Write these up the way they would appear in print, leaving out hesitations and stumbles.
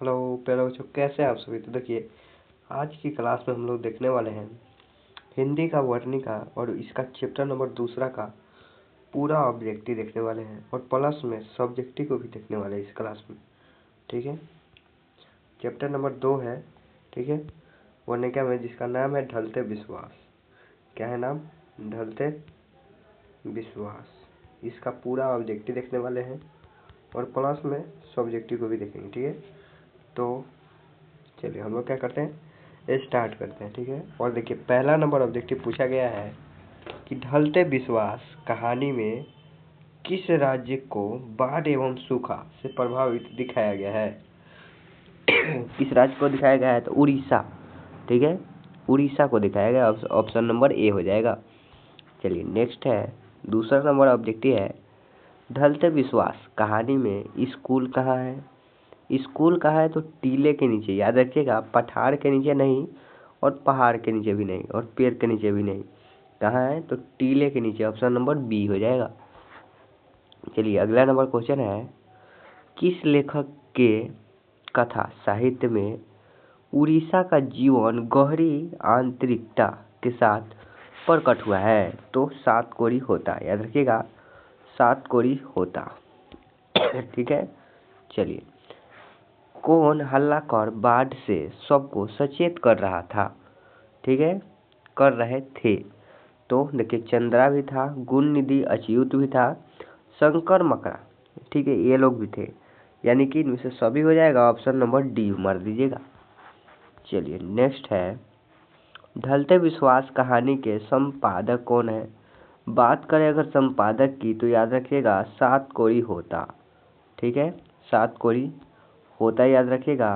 Hello प्यारे बच्चों, कैसे हैं आप सभी। तो देखिए, आज की क्लास में हम लोग देखने वाले हैं हिंदी का वर्णिका और इसका चैप्टर नंबर 2 का पूरा ऑब्जेक्टिव देखने वाले हैं और प्लस में सब्जेक्टिव को भी देखने वाले हैं इस क्लास में। ठीक है, चैप्टर नंबर 2 है। ठीक है, वर्णिका में जिसका नाम है ढलते विश्वास। क्या है नाम? ढलते विश्वास। इसका पूरा ऑब्जेक्टिव देखने वाले हैं और प्लस में सब्जेक्टिव को भी देखेंगे। ठीक है, तो चलिए हम लोग क्या करते हैं, स्टार्ट करते हैं। ठीक है, और देखिए पहला नंबर ऑब्जेक्टिव पूछा गया है कि ढलते विश्वास कहानी में किस राज्य को बाढ़ एवं सूखा से प्रभावित दिखाया गया है। किस राज्य को दिखाया गया है? तो उड़ीसा। ठीक है, उड़ीसा को दिखाया गया। ऑप्शन नंबर ए हो जाएगा। चलिए नेक्स्ट है, दूसरा नंबर ऑब्जेक्टिव है ढलते विश्वास कहानी में स्कूल कहाँ है। स्कूल कहाँ है? तो टीले के नीचे, याद रखिएगा, पठार के नीचे नहीं और पहाड़ के नीचे भी नहीं और पेड़ के नीचे भी नहीं। कहाँ है? तो टीले के नीचे। ऑप्शन नंबर बी हो जाएगा। चलिए अगला नंबर क्वेश्चन है, किस लेखक के कथा साहित्य में उड़ीसा का जीवन गहरी आंतरिकता के साथ प्रकट हुआ है? तो सात कोरी होता, याद रखिएगा, सात कोरी होता। ठीक है, चलिए, कौन हल्ला कर बाढ़ से सबको सचेत कर रहा था? ठीक है, कर रहे थे। तो देखिए, चंद्रा भी था, गुण निधि, अच्युत भी था, शंकर मकरा। ठीक है, ये लोग भी थे, यानी कि इनमें से सभी हो जाएगा। ऑप्शन नंबर डी मार दीजिएगा। चलिए नेक्स्ट है, ढलते विश्वास कहानी के संपादक कौन है? बात करें अगर संपादक की, तो याद रखिएगा सात कोरी होता। ठीक है, सात कोरी होता, याद रखिएगा।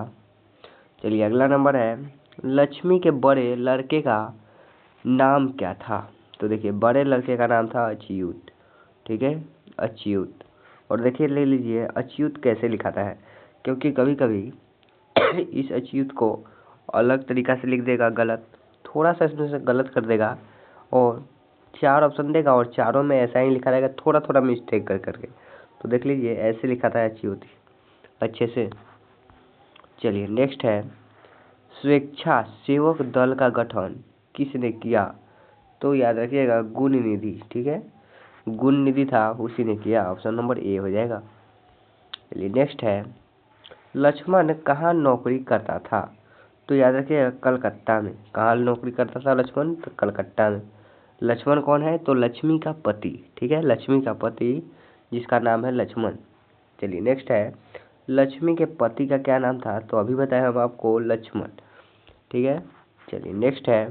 चलिए अगला नंबर है, लक्ष्मी के बड़े लड़के का नाम क्या था? तो देखिए, बड़े लड़के का नाम था अच्युत। ठीक है, अच्युत। और देखिए, ले लीजिए अच्युत कैसे लिखाता है, क्योंकि कभी कभी इस अच्युत को अलग तरीका से लिख देगा, गलत, थोड़ा सा इसमें से गलत कर देगा और चार ऑप्शन देगा और चारों में ऐसा ही लिखा रहेगा, थोड़ा थोड़ा मिस्टेक कर करके। तो देख लीजिए, ऐसे लिखा था अच्युत अच्छे से। चलिए नेक्स्ट है, स्वेच्छा सेवक दल का गठन किसने किया? तो याद रखिएगा गुण निधि। ठीक है, गुण निधि था, उसी ने किया। ऑप्शन नंबर ए हो जाएगा। चलिए नेक्स्ट है, लक्ष्मण कहाँ नौकरी करता था? तो याद रखिएगा कलकत्ता में। कहाँ नौकरी करता था लक्ष्मण? तो कलकत्ता में। लक्ष्मण कौन है? तो लक्ष्मी का पति। ठीक है, लक्ष्मी का पति जिसका नाम है लक्ष्मण। चलिए नेक्स्ट है, लक्ष्मी के पति का क्या नाम था? तो अभी बताया हम आपको, लक्ष्मण। ठीक है, चलिए नेक्स्ट है,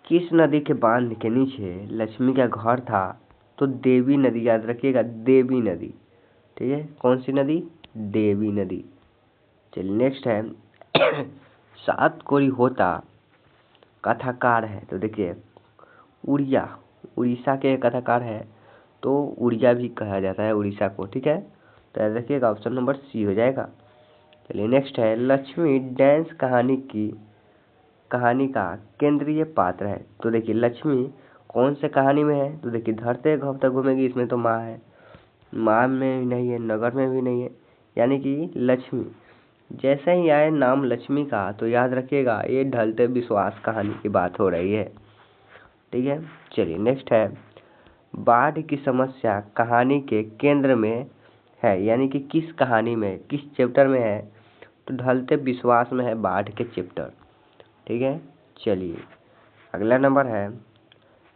किस नदी के बांध के नीचे लक्ष्मी का घर था? तो देवी नदी, याद रखिएगा, देवी नदी। ठीक है, कौन सी नदी? देवी नदी। चलिए नेक्स्ट है, सात कोरी होता कथाकार है? तो देखिए, उड़िया, उड़ीसा के कथाकार है, तो उड़िया भी कहा जाता है उड़ीसा को। ठीक है, तो याद रखिएगा ऑप्शन नंबर सी हो जाएगा। चलिए नेक्स्ट है, लक्ष्मी डांस कहानी का केंद्रीय पात्र है? तो देखिए, लक्ष्मी कौन से कहानी में है? तो देखिए, धरते घर तक घूमेगी, इसमें तो माँ है, माँ में भी नहीं है, नगर में भी नहीं है, यानी कि लक्ष्मी। जैसे ही आए नाम लक्ष्मी का, तो याद रखिएगा ये ढलते विश्वास कहानी की बात हो रही है। ठीक है, चलिए नेक्स्ट है, बाढ़ की समस्या कहानी के केंद्र में है, यानी कि किस कहानी में, किस चैप्टर में है? तो ढलते विश्वास में है, बाढ़ के चैप्टर। ठीक है, चलिए अगला नंबर है,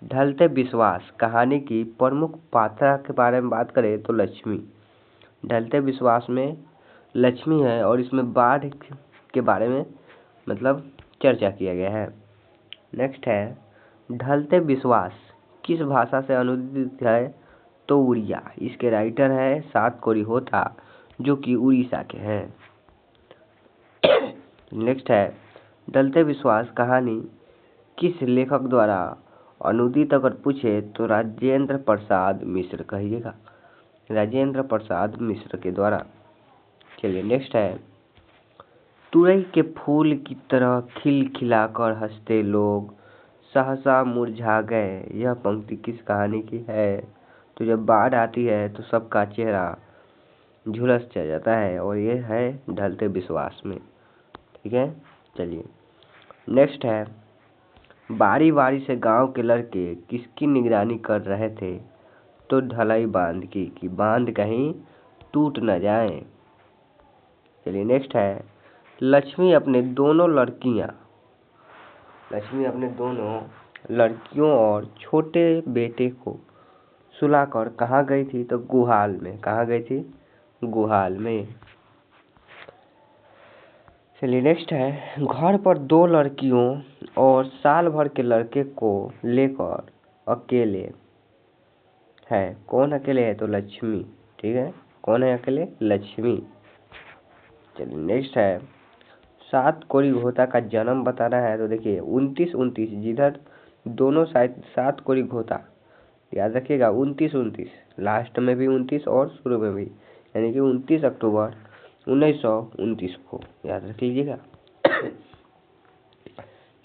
ढलते विश्वास कहानी की प्रमुख पात्रा के बारे में बात करें तो लक्ष्मी। ढलते विश्वास में लक्ष्मी है और इसमें बाढ़ के बारे में मतलब चर्चा किया गया है। नेक्स्ट है, ढलते विश्वास किस भाषा से अनुदित है? तो उड़िया। इसके राइटर है सात कोरी होता, जो कि उड़ीसा के हैं। नेक्स्ट है, ढलते विश्वास कहानी किस लेखक द्वारा अनुदित अगर पूछे तो राजेंद्र प्रसाद मिश्र कहिएगा, राजेंद्र प्रसाद मिश्र के द्वारा। चलिए नेक्स्ट है, तुरई के फूल की तरह खिलखिलाकर हंसते लोग सहसा मुरझा गए, यह पंक्ति किस कहानी की है? तो जब बाढ़ आती है तो सबका चेहरा झुलस जाता है, और ये है ढलते विश्वास में। ठीक है, चलिए नेक्स्ट है, बारी बारी से गांव के लड़के किसकी निगरानी कर रहे थे तो ढलाई बांध की, कि बांध कहीं टूट न जाए। चलिए नेक्स्ट है, लक्ष्मी अपने दोनों लड़कियों और छोटे बेटे को सुलाकर कहाँ गई थी तो गुहाल में। कहाँ गई थी? गुहाल में। चलिए नेक्स्ट है, घर पर 2 लड़कियों और साल भर के लड़के को लेकर अकेले है। कौन अकेले है तो लक्ष्मी। ठीक है, कौन है अकेले? लक्ष्मी। चलिए नेक्स्ट है, 7 कोरी घोता का जन्म बताना है तो देखिए 29 जिधर दोनों साइड 7 कोरी घोता, याद रखिएगा 29 लास्ट में भी 29 और शुरू में भी, यानी कि 29 अक्टूबर 1929 को याद रख लीजिएगा।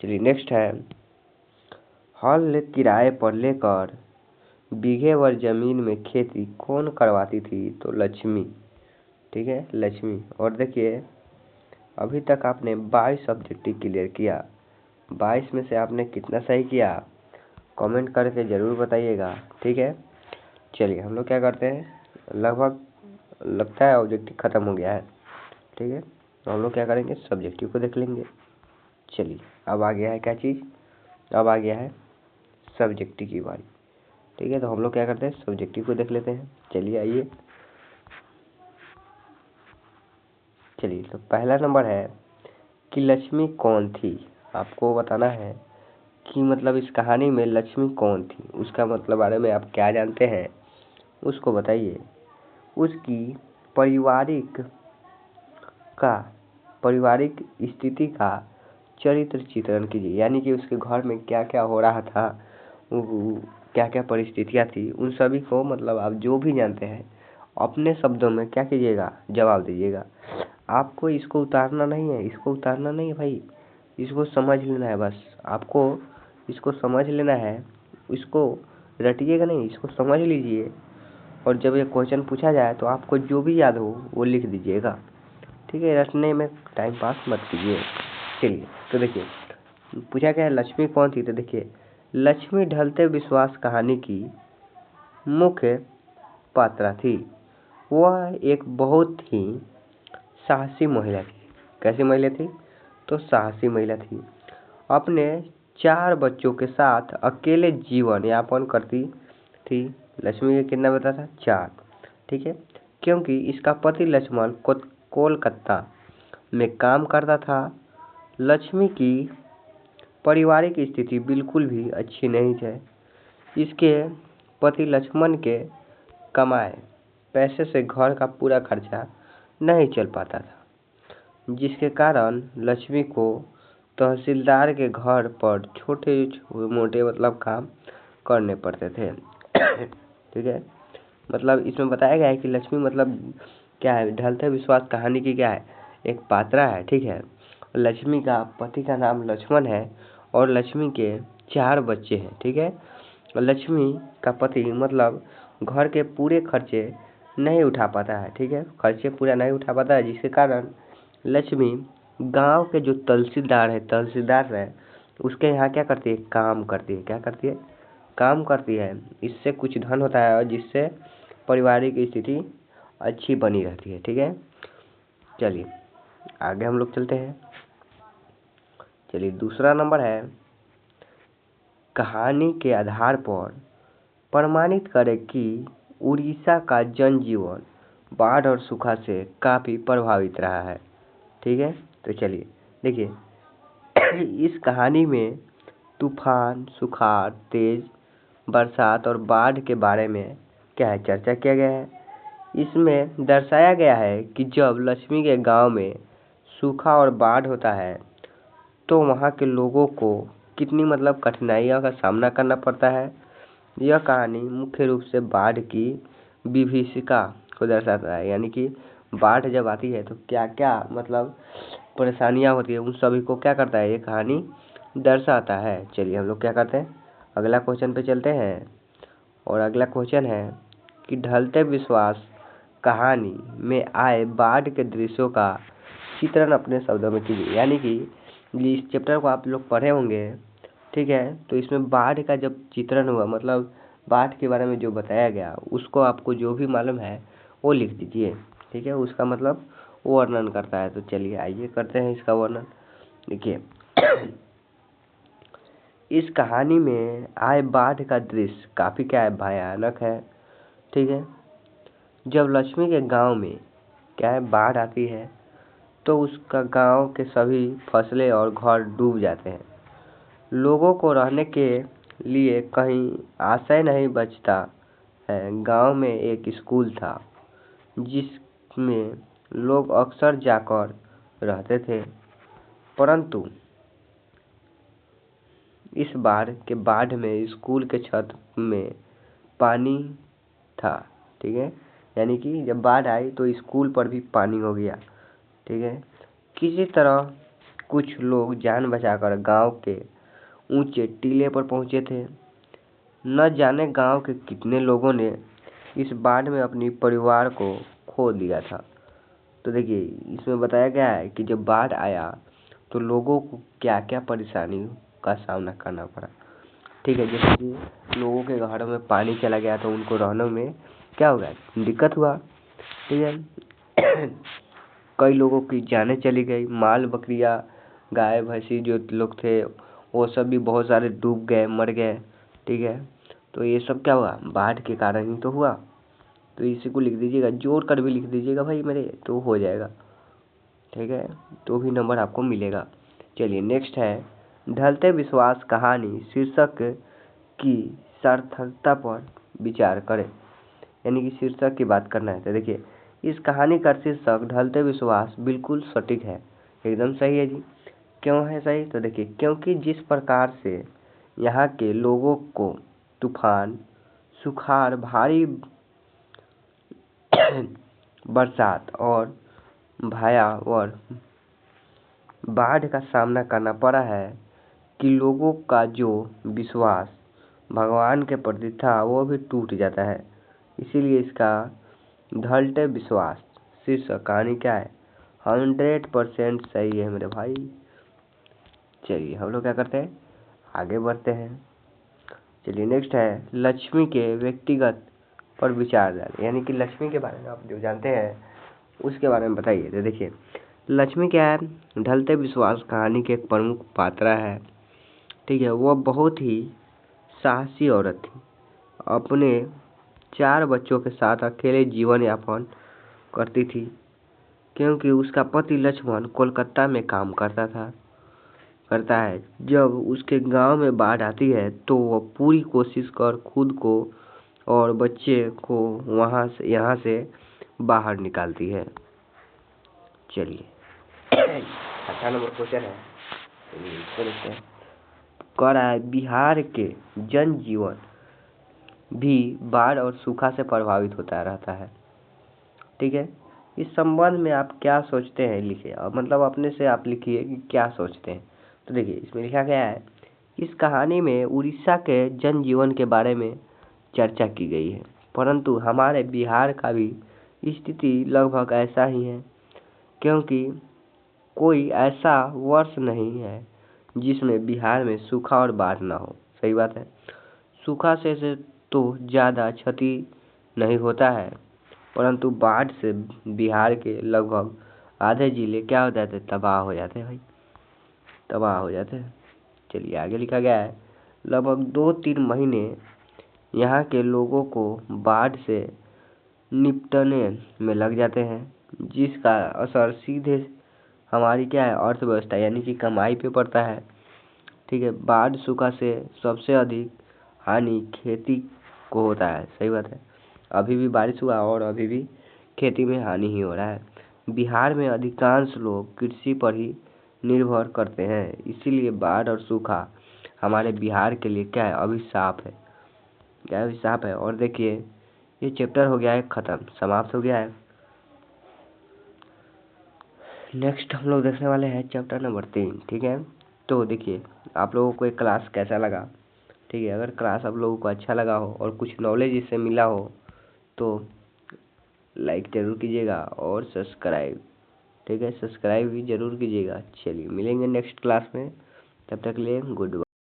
चलिए नेक्स्ट है, हल किराए पर लेकर बीघे भर जमीन में खेती कौन करवाती थी तो लक्ष्मी। ठीक है, लक्ष्मी। और देखिए अभी तक आपने 22 ऑब्जेक्टिव क्लियर किया, 22 में से आपने कितना सही किया कमेंट करके ज़रूर बताइएगा। ठीक है, चलिए हम लोग क्या करते हैं, लगभग लगता है ऑब्जेक्टिव ख़त्म हो गया है। ठीक है, तो हम लोग क्या करेंगे, सब्जेक्टिव को देख लेंगे। चलिए अब आ गया है क्या चीज़, अब आ गया है सब्जेक्टिव की बारी। ठीक है, तो हम लोग क्या करते हैं, सब्जेक्टिव को देख लेते हैं। चलिए आइए, चलिए तो पहला नंबर है कि लक्ष्मी कौन थी। आपको बताना है कि मतलब इस कहानी में लक्ष्मी कौन थी, उसका मतलब बारे में आप क्या जानते हैं उसको बताइए। उसकी पारिवारिक स्थिति का चरित्र चित्रण कीजिए, यानी कि उसके घर में क्या क्या हो रहा था, क्या क्या परिस्थितियाँ थी, उन सभी को मतलब आप जो भी जानते हैं अपने शब्दों में क्या कीजिएगा, जवाब दीजिएगा। आपको इसको उतारना नहीं है, इसको उतारना नहीं है भाई, इसको समझ लेना है बस। आपको इसको समझ लेना है, इसको रटिएगा नहीं, इसको समझ लीजिए। और जब ये क्वेश्चन पूछा जाए तो आपको जो भी याद हो वो लिख दीजिएगा। ठीक है, रटने में टाइम पास मत कीजिए। चलिए तो देखिए पूछा क्या है, लक्ष्मी कौन थी तो देखिए लक्ष्मी ढलते विश्वास कहानी की मुख्य पात्रा थी। वह एक बहुत ही साहसी महिला थी। कैसी महिला थी तो साहसी महिला थी। अपने 4 बच्चों के साथ अकेले जीवन यापन करती थी। लक्ष्मी का कितना बता था, 4। ठीक है, क्योंकि इसका पति लक्ष्मण कोलकाता में काम करता था। लक्ष्मी की पारिवारिक स्थिति बिल्कुल भी अच्छी नहीं थी। इसके पति लक्ष्मण के कमाए पैसे से घर का पूरा खर्चा नहीं चल पाता था, जिसके कारण लक्ष्मी को तहसीलदार के घर पर छोटे मोटे मतलब काम करने पड़ते थे। ठीक है, मतलब इसमें बताया गया है कि लक्ष्मी मतलब क्या है, ढलते विश्वास कहानी की क्या है, एक पात्रा है। ठीक है, लक्ष्मी का पति का नाम लक्ष्मण है और लक्ष्मी के 4 बच्चे हैं। ठीक है, लक्ष्मी का पति मतलब घर के पूरे खर्चे नहीं उठा पाता है। ठीक है, खर्चे पूरा नहीं उठा पाता है, जिसके कारण लक्ष्मी गांव के जो तहसीलदार है उसके यहाँ क्या करती है, काम करती है। क्या करती है, काम करती है। इससे कुछ धन होता है और जिससे पारिवारिक स्थिति अच्छी बनी रहती है। ठीक है, चलिए आगे हम लोग चलते हैं। चलिए दूसरा नंबर है, कहानी के आधार पर प्रमाणित करें कि उड़ीसा का जनजीवन बाढ़ और सूखा से काफ़ी प्रभावित रहा है। ठीक है, तो चलिए देखिए इस कहानी में तूफान, सुखाड़, तेज बरसात और बाढ़ के बारे में क्या है, चर्चा किया गया है। इसमें दर्शाया गया है कि जब लक्ष्मी के गांव में सूखा और बाढ़ होता है तो वहाँ के लोगों को कितनी मतलब कठिनाइयों का सामना करना पड़ता है। यह कहानी मुख्य रूप से बाढ़ की विभीषिका को दर्शाता है, यानी कि बाढ़ जब आती है तो क्या क्या मतलब परेशानियाँ होती है, उन सभी को क्या करता है, ये कहानी दर्शाता है। चलिए हम लोग क्या करते हैं, अगला क्वेश्चन पे चलते हैं। और अगला क्वेश्चन है कि ढलते विश्वास कहानी में आए बाढ़ के दृश्यों का चित्रण अपने शब्दों में कीजिए। यानी कि इस चैप्टर को आप लोग पढ़े होंगे, ठीक है। तो इसमें बाढ़ का जब चित्रण हुआ, मतलब बाढ़ के बारे में जो बताया गया, उसको आपको जो भी मालूम है वो लिख दीजिए, ठीक है। उसका मतलब वो वर्णन करता है। तो चलिए आइए करते हैं इसका वर्णन। देखिए इस कहानी में आए बाढ़ का दृश्य काफी क्या है, भयानक है, ठीक है। जब लक्ष्मी के गांव में क्या है, बाढ़ आती है तो उसका गांव के सभी फसलें और घर डूब जाते हैं। लोगों को रहने के लिए कहीं आश्रय नहीं बचता है। गांव में एक स्कूल था जिसमें लोग अक्सर जाकर रहते थे, परंतु इस बार के बाढ़ में स्कूल के छत में पानी था, ठीक है। यानी कि जब बाढ़ आई तो स्कूल पर भी पानी हो गया, ठीक है। किसी तरह कुछ लोग जान बचाकर गांव के ऊंचे टीले पर पहुंचे थे। न जाने गांव के कितने लोगों ने इस बाढ़ में अपनी परिवार को खो दिया था। तो देखिए इसमें बताया गया है कि जब बाढ़ आया तो लोगों को क्या क्या परेशानी का सामना करना पड़ा, ठीक है। जैसे कि लोगों के घरों में पानी चला गया तो उनको रहने में क्या हो गया, दिक्कत हुआ, ठीक है। कई लोगों की जानें चली गई, माल बकरियां गाय भैंसी जो लोग थे वो सब भी बहुत सारे डूब गए, मर गए, ठीक है। तो ये सब क्या हुआ, बाढ़ के कारण ही तो हुआ। तो इसी को लिख दीजिएगा, जोड़ कर भी लिख दीजिएगा भाई मेरे, तो हो जाएगा, ठीक है। तो भी नंबर आपको मिलेगा। चलिए नेक्स्ट है ढलते विश्वास कहानी शीर्षक की सार्थकता पर विचार करें। यानी कि शीर्षक की बात करना है। तो देखिए इस कहानी का शीर्षक ढलते विश्वास बिल्कुल सटीक है, एकदम सही है जी। क्यों है सही, तो देखिए क्योंकि जिस प्रकार से यहाँ के लोगों को तूफान, सुखाड़, भारी बरसात और भयावह बाढ़ का सामना करना पड़ा है, कि लोगों का जो विश्वास भगवान के प्रति था वो भी टूट जाता है। इसीलिए इसका ढलते विश्वास शीर्षक कहानी क्या है, 100% सही है मेरे भाई। चलिए हम लोग क्या करते हैं, आगे बढ़ते हैं। चलिए नेक्स्ट है लक्ष्मी के व्यक्तिगत पर विचार डालें। यानी कि लक्ष्मी के बारे में आप जो जानते हैं उसके बारे में बताइए। तो देखिए लक्ष्मी क्या है, ढलते विश्वास कहानी की एक प्रमुख पात्र है, ठीक है। वह बहुत ही साहसी औरत थी। अपने 4 बच्चों के साथ अकेले जीवन यापन करती थी, क्योंकि उसका पति लक्ष्मण कोलकाता में काम करता है। जब उसके गांव में बाढ़ आती है तो वह पूरी कोशिश कर खुद को और बच्चे को यहाँ से बाहर निकालती है। चलिए 18 नंबर क्वेश्चन है, चलिए इसको देखते हैं। कह रहा है बिहार के जनजीवन भी बाढ़ और सूखा से प्रभावित होता रहता है, ठीक है। इस संबंध में आप क्या सोचते हैं लिखिए, और मतलब अपने से आप लिखिए कि क्या सोचते हैं। तो देखिए इसमें लिखा गया है इस कहानी में उड़ीसा के जनजीवन के बारे में चर्चा की गई है, परंतु हमारे बिहार का भी स्थिति लगभग ऐसा ही है, क्योंकि कोई ऐसा वर्ष नहीं है जिसमें बिहार में सूखा और बाढ़ ना हो। सही बात है, सूखा से तो ज़्यादा क्षति नहीं होता है, परंतु बाढ़ से बिहार के लगभग आधे जिले क्या हो जाते हैं, तबाह हो जाते हैं भाई, तबाह हो जाते हैं। चलिए आगे लिखा गया है लगभग 2-3 महीने यहाँ के लोगों को बाढ़ से निपटने में लग जाते हैं, जिसका असर सीधे हमारी क्या है, अर्थव्यवस्था यानी कि कमाई पे पड़ता है, ठीक है। बाढ़ सूखा से सबसे अधिक हानि खेती को होता है। सही बात है, अभी भी बारिश हुआ और अभी भी खेती में हानि ही हो रहा है। बिहार में अधिकांश लोग कृषि पर ही निर्भर करते हैं, इसीलिए बाढ़ और सूखा हमारे बिहार के लिए क्या है, अभिशाप है, क्या है, अभिशाप है। और देखिए ये चैप्टर हो गया है खत्म, समाप्त हो गया है। नेक्स्ट हम लोग देखने वाले हैं चैप्टर नंबर 3, ठीक है। तो देखिए आप लोगों को एक क्लास कैसा लगा, ठीक है। अगर क्लास आप लोगों को अच्छा लगा हो और कुछ नॉलेज इससे मिला हो तो लाइक जरूर कीजिएगा और सब्सक्राइब, ठीक है, सब्सक्राइब भी जरूर कीजिएगा। चलिए मिलेंगे नेक्स्ट क्लास में, तब तक के लिए गुड बाय।